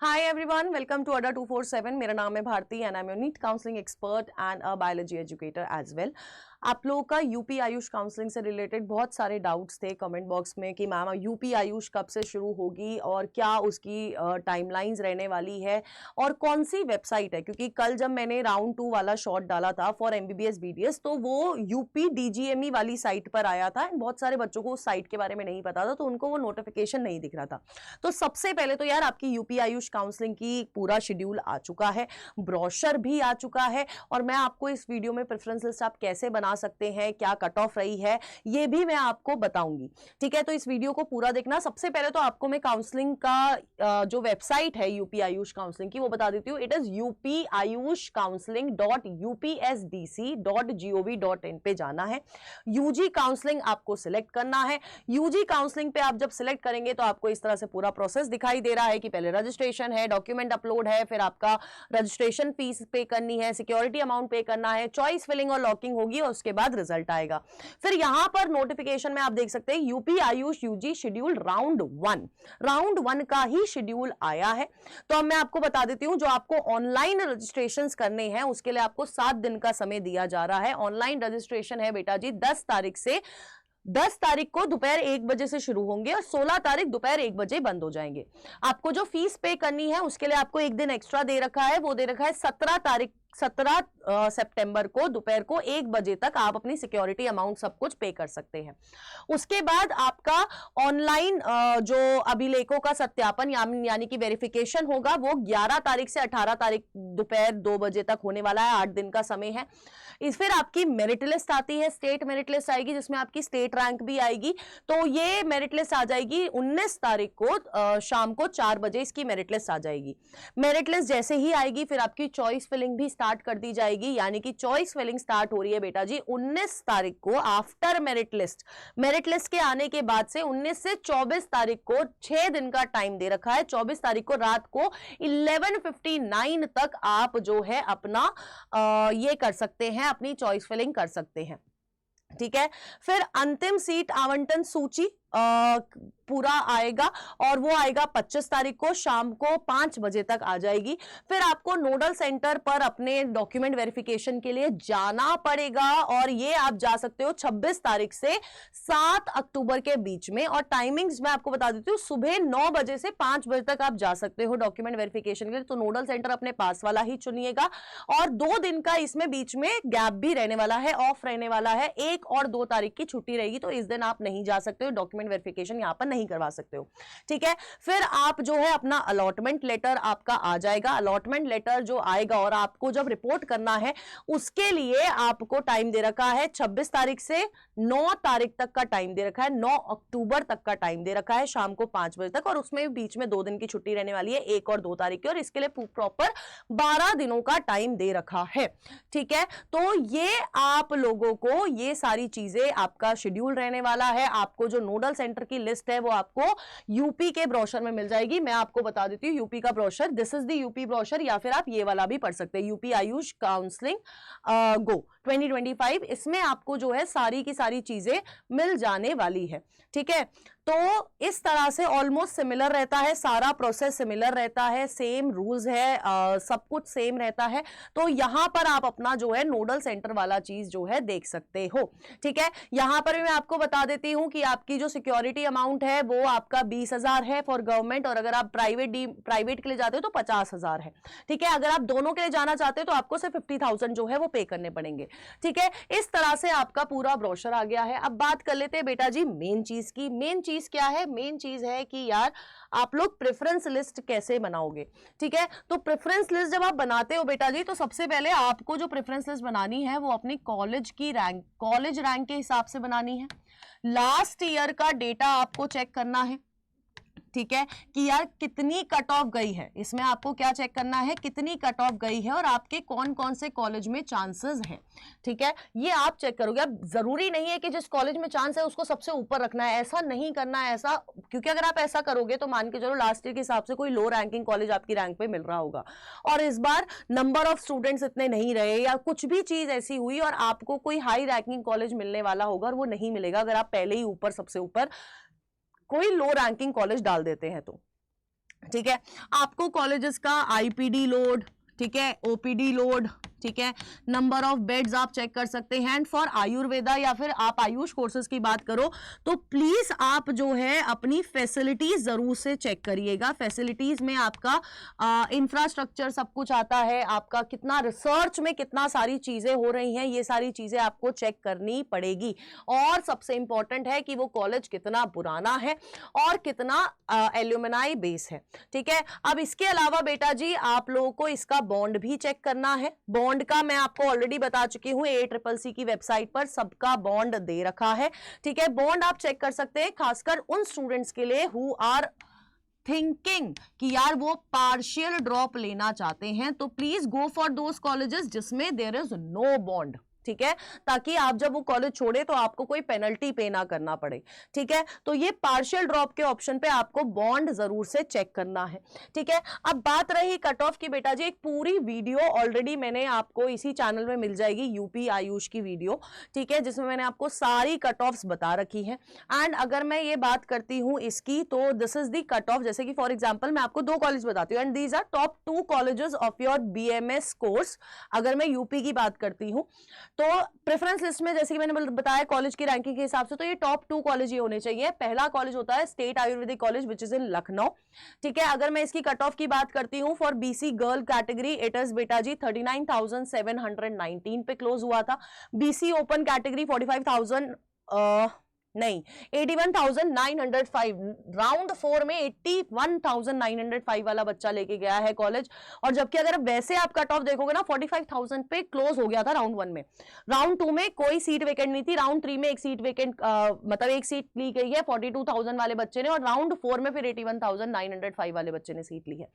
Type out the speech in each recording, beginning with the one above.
Hi everyone, welcome to अड्डा 247। मेरा नाम है Bharti and I am your NEET counselling expert and a biology educator as well. आप लोगों का यूपी आयुष काउंसलिंग से रिलेटेड बहुत सारे डाउट्स थे कमेंट बॉक्स में कि मैम यूपी आयुष कब से शुरू होगी और क्या उसकी टाइमलाइंस रहने वाली है और कौन सी वेबसाइट है, क्योंकि कल जब मैंने राउंड 2 वाला शॉट डाला था फॉर एमबीबीएस बीडीएस तो वो यूपी डीजीएमई वाली साइट पर आया था एंड बहुत सारे बच्चों को उस साइट के बारे में नहीं पता था तो उनको वो नोटिफिकेशन नहीं दिख रहा था। तो सबसे पहले तो यार आपकी यूपी आयुष काउंसलिंग की पूरा शेड्यूल आ चुका है, ब्रोशर भी आ चुका है और मैं आपको इस वीडियो में प्रेफरेंस लिस्ट आप कैसे बना सकते हैं, क्या कट ऑफ रही है, ये भी मैं आपको बताऊंगी। ठीक है, तो इस वीडियो को पूरा देखना। सबसे पहले तो आपको मैं काउंसलिंग का जो वेबसाइट है यूपी आयुष काउंसलिंग की वो बता देती हूँ। इट इज upayushcounseling.upsdc.gov.in पे जाना है। यूजी काउंसलिंग आपको सिलेक्ट करना है। यूजी काउंसलिंग पे आप जब सिलेक्ट करेंगे तो आपको इस तरह से पूरा प्रोसेस दिखाई दे रहा है कि पहले रजिस्ट्रेशन है, डॉक्यूमेंट अपलोड है, फिर आपका रजिस्ट्रेशन फीस पे करनी है, सिक्योरिटी अमाउंट पे करना है, चॉइस फिलिंग और लॉकिंग होगी और उसके बाद रिजल्ट आएगा। फिर यहां पर नोटिफिकेशन में आप देख सकते हैं UP AYUSH UG schedule round 1 का ही शेड्यूल आया है। तो अब मैं आपको बता देती हूं, जो आपको ऑनलाइन रजिस्ट्रेशन करने हैं उसके लिए आपको 7 दिन का समय दिया जा रहा है। ऑनलाइन रजिस्ट्रेशन है बेटा जी 10 तारीख को दोपहर 1 बजे से शुरू होंगे और 16 तारीख दोपहर 1 बजे बंद हो जाएंगे। आपको जो फीस पे करनी है उसके लिए आपको एक दिन एक्स्ट्रा दे रखा है, वो दे रखा है 17 सितंबर को दोपहर को 1 बजे तक आप अपनी सिक्योरिटी अमाउंट सब कुछ पे कर सकते हैं। उसके बाद आपका ऑनलाइन जो अभिलेखों का सत्यापन यानी कि वेरिफिकेशन होगा वो 11 तारीख से 18 तारीख दोपहर 2 बजे तक होने वाला है। 8 दिन का समय है। फिर आपकी मेरिट लिस्ट आती है, स्टेट मेरिट लिस्ट आएगी जिसमें आपकी स्टेट रैंक भी आएगी। तो ये मेरिट लिस्ट आ जाएगी 19 तारीख को शाम को 4 बजे इसकी मेरिट लिस्ट आ जाएगी। मेरिट लिस्ट जैसे ही आएगी फिर आपकी चॉइस फिलिंग भी स्टार्ट कर दी जाएगी, यानी कि चॉइस फिलिंग स्टार्ट हो रही है बेटा जी 19 तारीख को आफ्टर मेरिट लिस्ट के आने के बाद से 19 से 24 तारीख को 6 दिन का टाइम दे रखा है। 24 तारीख को रात को 11:59 तक आप जो है अपना ये कर सकते हैं, अपनी चॉइस फिलिंग कर सकते हैं। ठीक है, फिर अंतिम सीट आवंटन सूची पूरा आएगा और वो आएगा 25 तारीख को शाम को 5 बजे तक आ जाएगी। फिर आपको नोडल सेंटर पर अपने डॉक्यूमेंट वेरिफिकेशन के लिए जाना पड़ेगा और ये आप जा सकते हो 26 तारीख से 7 अक्टूबर के बीच में। और टाइमिंग्स मैं आपको बता देती हूँ, सुबह 9 बजे से 5 बजे तक आप जा सकते हो डॉक्यूमेंट वेरिफिकेशन के लिए। तो नोडल सेंटर अपने पास वाला ही चुनिएगा और 2 दिन का इसमें बीच में गैप भी रहने वाला है, ऑफ रहने वाला है। 1 और 2 तारीख की छुट्टी रहेगी तो इस दिन आप नहीं जा सकते हो, डॉक्यूमेंट वेरिफिकेशन यहां पर नहीं करवा सकते हो। ठीक है, फिर आप जो है अपना अलॉटमेंट लेटर आपका आ जाएगा। अलॉटमेंट लेटर जो आएगा और आपको जब रिपोर्ट करना है उसके लिए आपको टाइम दे रखा है 26 तारीख से 9 तारीख तक का टाइम दे रखा है, 9 अक्टूबर तक का टाइम दे रखा है शाम को 5 बजे तक। और उसमें बीच में 2 दिन की छुट्टी रहने वाली है, 1 और 2 तारीख की, और इसके लिए प्रॉपर 12 दिनों का टाइम दे रखा है। ठीक है, तो ये आप लोगों को ये सारी चीजें आपका शेड्यूल रहने वाला है। आपको जो नोडल सेंटर की लिस्ट है वो आपको यूपी के ब्रोशर में मिल जाएगी। मैं आपको बता देती हूँ यूपी का brochure, this is the UP brochure, या फिर आप ये वाला भी पढ़ सकते हैं, यूपी आयुष काउंसलिंग गो 2025। इसमें आपको जो है सारी की सारी चीजें मिल जाने वाली है। ठीक है, तो इस तरह से ऑलमोस्ट सिमिलर रहता है, सारा प्रोसेस सिमिलर रहता है, सेम रूल्स है, सब कुछ सेम रहता है। तो यहां पर आप अपना जो है नोडल सेंटर वाला चीज जो है देख सकते हो। ठीक है, यहां पर भी मैं आपको बता देती हूं कि आपकी जो सिक्योरिटी अमाउंट है वो आपका 20,000 है फॉर गवर्नमेंट, और अगर आप प्राइवेट के लिए जाते हो तो 50,000 है। ठीक है, अगर आप दोनों के लिए जाना चाहते हो तो आपको सिर्फ 50,000 जो है वो पे करने पड़ेंगे। ठीक है, इस तरह से आपका पूरा ब्रोशर आ गया है। अब बात कर लेते हैं बेटा जी मेन चीज की। मेन चीज क्या है? मेन चीज है कि यार आप लोग प्रेफरेंस लिस्ट कैसे बनाओगे। ठीक है, तो प्रेफरेंस लिस्ट जब आप बनाते हो बेटा जी तो सबसे पहले आपको जो प्रेफरेंस लिस्ट बनानी है वो अपनी कॉलेज रैंक के हिसाब से बनानी है। लास्ट ईयर का डेटा आपको चेक करना है। ठीक है, कि यार कितनी कट ऑफ गई है, इसमें आपको क्या चेक करना है, कितनी कट ऑफ गई है और आपके कौन कौन से कॉलेज में चांसेस हैं। ठीक है, ये आप चेक करोगे। अब जरूरी नहीं है कि जिस कॉलेज में चांस है उसको सबसे ऊपर रखना है, ऐसा नहीं करना है ऐसा, क्योंकि अगर आप ऐसा करोगे तो मान के चलो लास्ट ईयर के हिसाब से कोई लो रैंकिंग कॉलेज आपकी रैंक पे मिल रहा होगा और इस बार नंबर ऑफ स्टूडेंट्स इतने नहीं रहे या कुछ भी चीज ऐसी हुई और आपको कोई हाई रैंकिंग कॉलेज मिलने वाला होगा और वो नहीं मिलेगा अगर आप पहले ही ऊपर सबसे ऊपर कोई लो रैंकिंग कॉलेज डाल देते हैं। तो ठीक है। आपको कॉलेजेस का आईपीडी लोड, ठीक है, ओपीडी लोड, ठीक है, नंबर ऑफ बेड्स आप चेक कर सकते हैं। एंड फॉर आयुर्वेदा या फिर आप आयुष कोर्सेज की बात करो तो प्लीज आप जो है अपनी फैसिलिटीज जरूर से चेक करिएगा। फैसिलिटीज में आपका इंफ्रास्ट्रक्चर सब कुछ आता है, आपका कितना रिसर्च में कितना सारी चीजें हो रही हैं, ये सारी चीजें आपको चेक करनी पड़ेगी। और सबसे इंपॉर्टेंट है कि वो कॉलेज कितना पुराना है और कितना एल्यूमिनाई बेस है, ठीक है। अब इसके अलावा बेटा जी आप लोगों को इसका बॉन्ड भी चेक करना है। बॉन्ड का मैं आपको ऑलरेडी बता चुकी हूं, ACCC की वेबसाइट पर सबका बॉन्ड दे रखा है, ठीक है। बॉन्ड आप चेक कर सकते हैं, खासकर उन स्टूडेंट्स के लिए हु आर थिंकिंग कि यार वो पार्शियल ड्रॉप लेना चाहते हैं, तो please go for those colleges जिसमें देयर इज नो बॉन्ड, ठीक है, ताकि आप जब वो कॉलेज छोड़े तो आपको कोई पेनल्टी पे ना करना पड़े, ठीक है। तो ये पार्शियल ड्रॉप के ऑप्शन पे आपको बॉन्ड जरूर से चेक करना है, ठीक है। अब बात रही कट ऑफ की बेटा जी, एक पूरी वीडियो ऑलरेडी मैंने आपको इसी चैनल में मिल जाएगी, यूपी आयुष की वीडियो, ठीक है, जिसमें मैंने आपको सारी कट ऑफ्स बता रखी है। एंड अगर मैं ये बात करती हूं इसकी, तो this is the cut off. जैसे कि फॉर एग्जाम्पल मैं आपको 2 कॉलेज बताती हूँ, and these are top 2 colleges of your BMS course. अगर मैं यूपी की बात करती हूँ तो प्रेफरेंस लिस्ट में जैसे कि मैंने बताया कॉलेज की रैंकिंग के हिसाब से, तो ये टॉप 2 कॉलेज ही होने चाहिए। पहला कॉलेज होता है state Ayurvedic college which is in Lucknow, ठीक है। अगर मैं इसकी कट ऑफ की बात करती हूं for BC girl category, it is बेटा जी 39,719 पे क्लोज हुआ था। BC ओपन कैटेगरी 45,000 नहीं 81,905, राउंड 4 में 81,905 वाला बच्चा लेके गया है कॉलेज। और जबकि अगर वैसे आप कट ऑफ देखोगे ना 45,000 पे क्लोज हो गया था राउंड 1 में। राउंड 2 में कोई सीट वेकेंट नहीं थी, राउंड 3 में एक सीट वेकेंट मतलब एक सीट ली गई है 42,000 वाले बच्चे ने, और राउंड 4 में फिर 81,905 वाले बच्चे ने सीट ली है,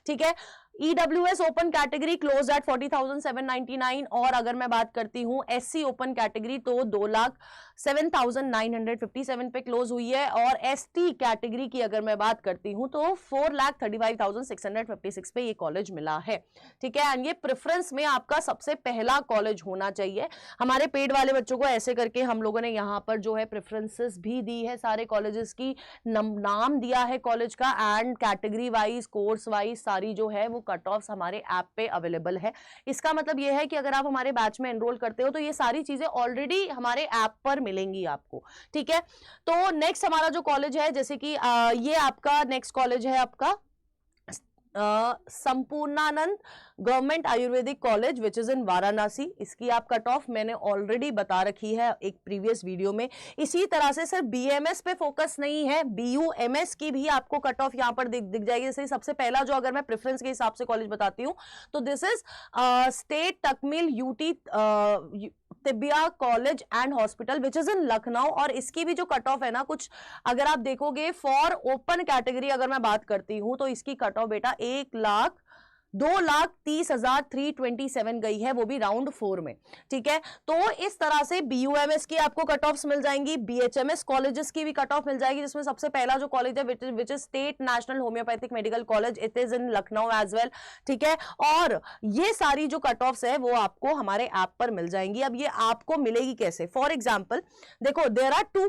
ठीक है। EWS open category close eight 40,799। और अगर मैं बात करती हूं SC ओपन कैटेगरी तो 2,07,957 पे क्लोज हुई है। और ST कैटेगरी की अगर मैं बात करती हूं तो 4,35,656 पे ये कॉलेज मिला है, ठीक है। एंड ये प्रेफरेंस में आपका सबसे पहला कॉलेज होना चाहिए। हमारे पेड वाले बच्चों को ऐसे करके हम लोगों ने यहाँ पर जो है प्रेफरेंसेस भी दी है, सारे कॉलेजेस की नाम दिया है कॉलेज का, and category wise course wise सारी जो है वो कट ऑफ्स हमारे ऐप पे अवेलेबल है। इसका मतलब ये है कि अगर आप हमारे बैच में एनरोल करते हो तो ये सारी चीजें ऑलरेडी हमारे ऐप पर मिलेंगी आपको, ठीक है। तो नेक्स्ट हमारा जो कॉलेज है, जैसे कि ये आपका नेक्स्ट कॉलेज है आपका Sampurnanand government Ayurvedic college which is इन वाराणसी। इसकी आप कट ऑफ मैंने ऑलरेडी बता रखी है एक प्रीवियस वीडियो में। इसी तरह से सिर्फ BMS पे फोकस नहीं है, BUMS की भी आपको कट ऑफ यहाँ पर दिख जाएगी। जैसे सबसे पहला जो अगर मैं प्रेफरेंस के हिसाब से कॉलेज बताती हूँ तो this is state Takmil UT Tibbia college and hospital which is in Lucknow. और इसकी भी जो कट ऑफ है ना, कुछ अगर आप देखोगे फॉर ओपन कैटेगरी अगर मैं बात करती हूं तो इसकी कट ऑफ बेटा 1,02,30,327 गई है, वो भी राउंड 4 में, ठीक है। तो इस तरह से BUMS की आपको कट ऑफ्स मिल जाएंगी, BHMS कॉलेजेस की भी कट ऑफ मिल जाएगी, जिसमें सबसे पहला जो कॉलेज है which is state national homeopathic medical college, it is in Lucknow as well, ठीक है। और ये सारी जो कट ऑफ्स है वो आपको हमारे ऐप पर मिल जाएंगी। अब ये आपको मिलेगी कैसे? फॉर एग्जाम्पल देखो, देयर आर 2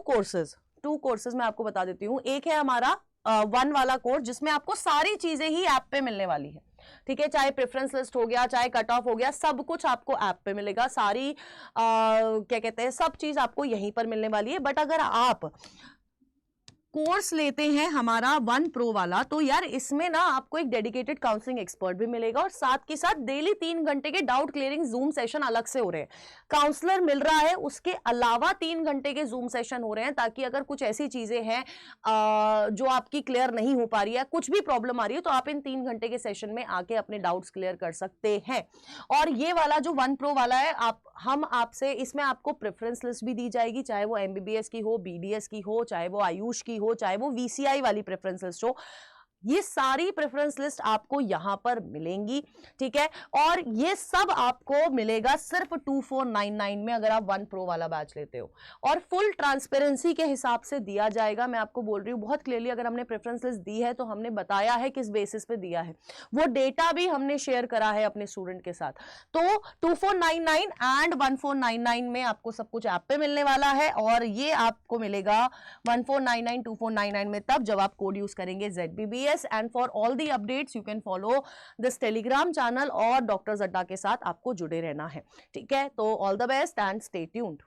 कोर्सेज मैं आपको बता देती हूँ। एक है हमारा 1 वाला कोर्स जिसमें आपको सारी चीजें ही ऐप पे मिलने वाली है, ठीक है। चाहे प्रेफरेंस लिस्ट हो गया, चाहे कट ऑफ हो गया, सब कुछ आपको ऐप पे मिलेगा। सारी क्या कहते हैं, सब चीज आपको यहीं पर मिलने वाली है। बट अगर आप कोर्स लेते हैं हमारा 1 प्रो वाला, तो यार इसमें ना आपको एक डेडिकेटेड काउंसलिंग एक्सपर्ट भी मिलेगा, और साथ के साथ डेली 3 घंटे के डाउट क्लियरिंग जूम सेशन अलग से हो रहे हैं। काउंसलर मिल रहा है, उसके अलावा 3 घंटे के जूम सेशन हो रहे हैं, ताकि अगर कुछ ऐसी चीजें हैं जो आपकी क्लियर नहीं हो पा रही है, कुछ भी प्रॉब्लम आ रही है, तो आप इन 3 घंटे के सेशन में आके अपने डाउट्स क्लियर कर सकते हैं। और ये वाला जो 1 प्रो वाला है, हम आपसे इसमें आपको प्रेफरेंस लिस्ट भी दी जाएगी, चाहे वो MBBS की हो, BDS की हो, चाहे वो आयुष की हो, चाहे वो VCI वाली प्रेफरेंस लिस्ट हो। ये सारी प्रेफरेंस लिस्ट आपको यहां पर मिलेंगी, ठीक है। और ये सब आपको मिलेगा सिर्फ 2499 में अगर आप 1 प्रो वाला बैच लेते हो, और फुल ट्रांसपेरेंसी के हिसाब से दिया जाएगा। मैं आपको बोल रही हूँ बहुत क्लियरली, अगर हमने प्रेफरेंस लिस्ट दी है तो हमने बताया है किस बेसिस पे दिया है, वो डेटा भी हमने शेयर करा है अपने स्टूडेंट के साथ। तो 2499 एंड 1499 में आपको सब कुछ ऐप पे मिलने वाला है, और ये आपको मिलेगा 1499 2499 में तब जब आप कोड यूज करेंगे ZBBS yes, and for all the updates you can follow this Telegram channel और डॉक्टर्स अड्डा के साथ आपको जुड़े रहना है, ठीक है? तो all the best and stay tuned.